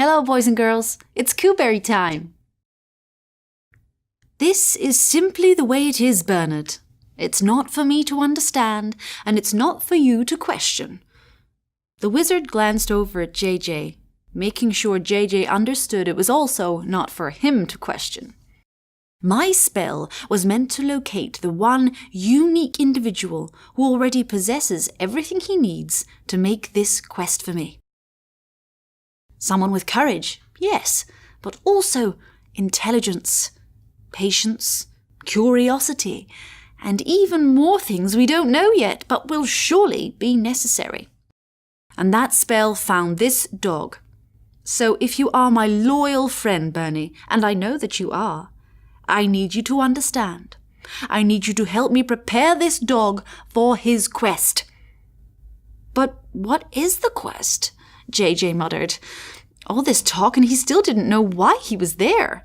Hello, boys and girls. It's Cooberry time. This is simply the way it is, Bernard. It's not for me to understand, and it's not for you to question. The wizard glanced over at JJ, making sure JJ understood it was also not for him to question. My spell was meant to locate the one unique individual who already possesses everything he needs to make this quest for me. Someone with courage, yes, but also intelligence, patience, curiosity, and even more things we don't know yet, but will surely be necessary. And that spell found this dog. So if you are my loyal friend, Bernie, and I know that you are, I need you to understand. I need you to help me prepare this dog for his quest. But what is the quest? JJ muttered. All this talk and he still didn't know why he was there.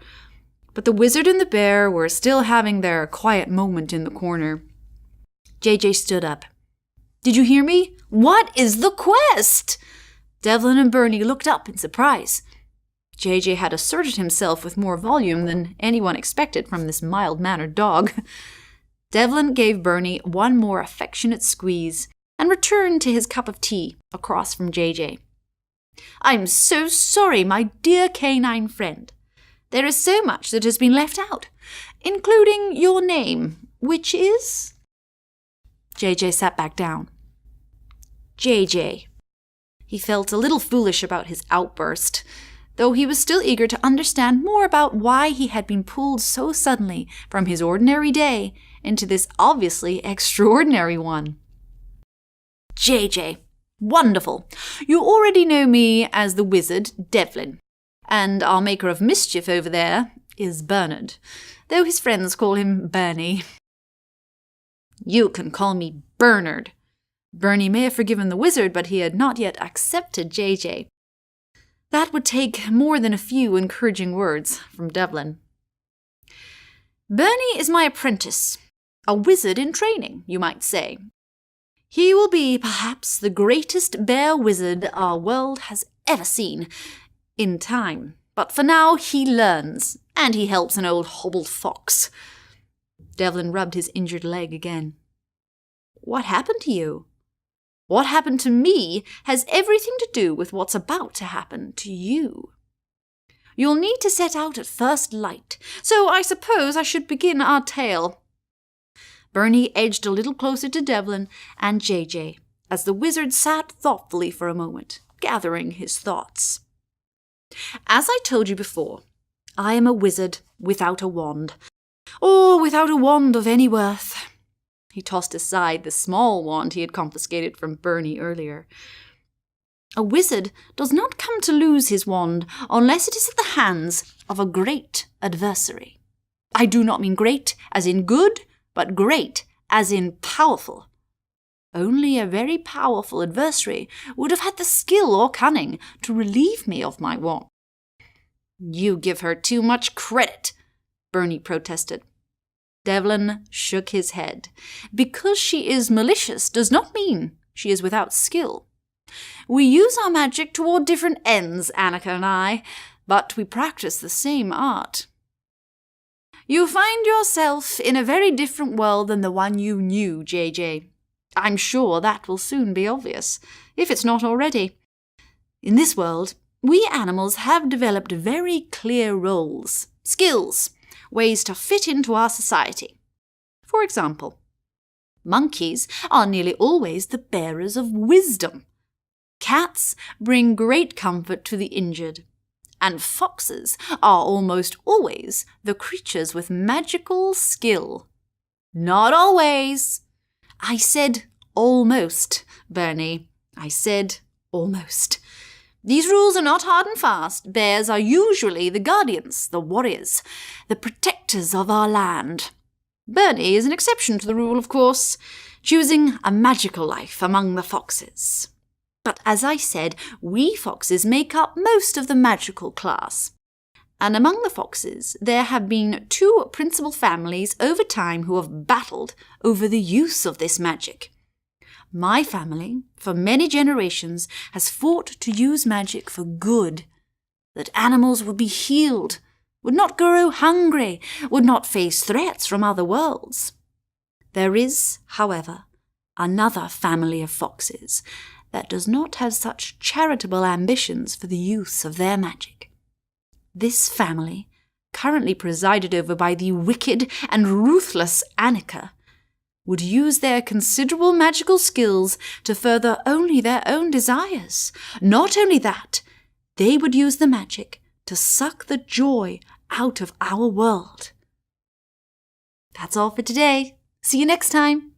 But the wizard and the bear were still having their quiet moment in the corner. JJ stood up. Did you hear me? What is the quest? Devlin and Bernie looked up in surprise. JJ had asserted himself with more volume than anyone expected from this mild-mannered dog. Devlin gave Bernie one more affectionate squeeze and returned to his cup of tea across from JJ. I'm so sorry, my dear canine friend. There is so much that has been left out, including your name, which is... JJ sat back down. JJ. He felt a little foolish about his outburst, though he was still eager to understand more about why he had been pulled so suddenly from his ordinary day into this obviously extraordinary one. JJ. Wonderful. You already know me as the wizard Devlin, and our maker of mischief over there is Bernard, though his friends call him Bernie. You can call me Bernard. Bernie may have forgiven the wizard, but he had not yet accepted JJ. That would take more than a few encouraging words from Devlin. Bernie is my apprentice, a wizard in training, you might say. He will be, perhaps, the greatest bear wizard our world has ever seen, in time. But for now, he learns, and he helps an old hobbled fox. Devlin rubbed his injured leg again. What happened to you? What happened to me has everything to do with what's about to happen to you. You'll need to set out at first light, so I suppose I should begin our tale. Bernie edged a little closer to Devlin and JJ as the wizard sat thoughtfully for a moment, gathering his thoughts. As I told you before, I am a wizard without a wand, or without a wand of any worth. He tossed aside the small wand he had confiscated from Bernie earlier. A wizard does not come to lose his wand unless it is at the hands of a great adversary. I do not mean great as in good, but great as in powerful. Only a very powerful adversary would have had the skill or cunning to relieve me of my wand. You give her too much credit, Bernie protested. Devlin shook his head. Because she is malicious does not mean she is without skill. We use our magic toward different ends, Annika and I, but we practice the same art. You find yourself in a very different world than the one you knew, JJ. I'm sure that will soon be obvious, if it's not already. In this world, we animals have developed very clear roles, skills, ways to fit into our society. For example, monkeys are nearly always the bearers of wisdom. Cats bring great comfort to the injured. And foxes are almost always the creatures with magical skill. Not always. I said almost, Bernie. I said almost. These rules are not hard and fast. Bears are usually the guardians, the warriors, the protectors of our land. Bernie is an exception to the rule, of course, choosing a magical life among the foxes. But as I said, we foxes make up most of the magical class. And among the foxes, there have been two principal families over time who have battled over the use of this magic. My family, for many generations, has fought to use magic for good. that animals would be healed, would not grow hungry, would not face threats from other worlds. There is, however, another family of foxes that does not have such charitable ambitions for the use of their magic. This family, currently presided over by the wicked and ruthless Annika, would use their considerable magical skills to further only their own desires. Not only that, they would use the magic to suck the joy out of our world. That's all for today. See you next time.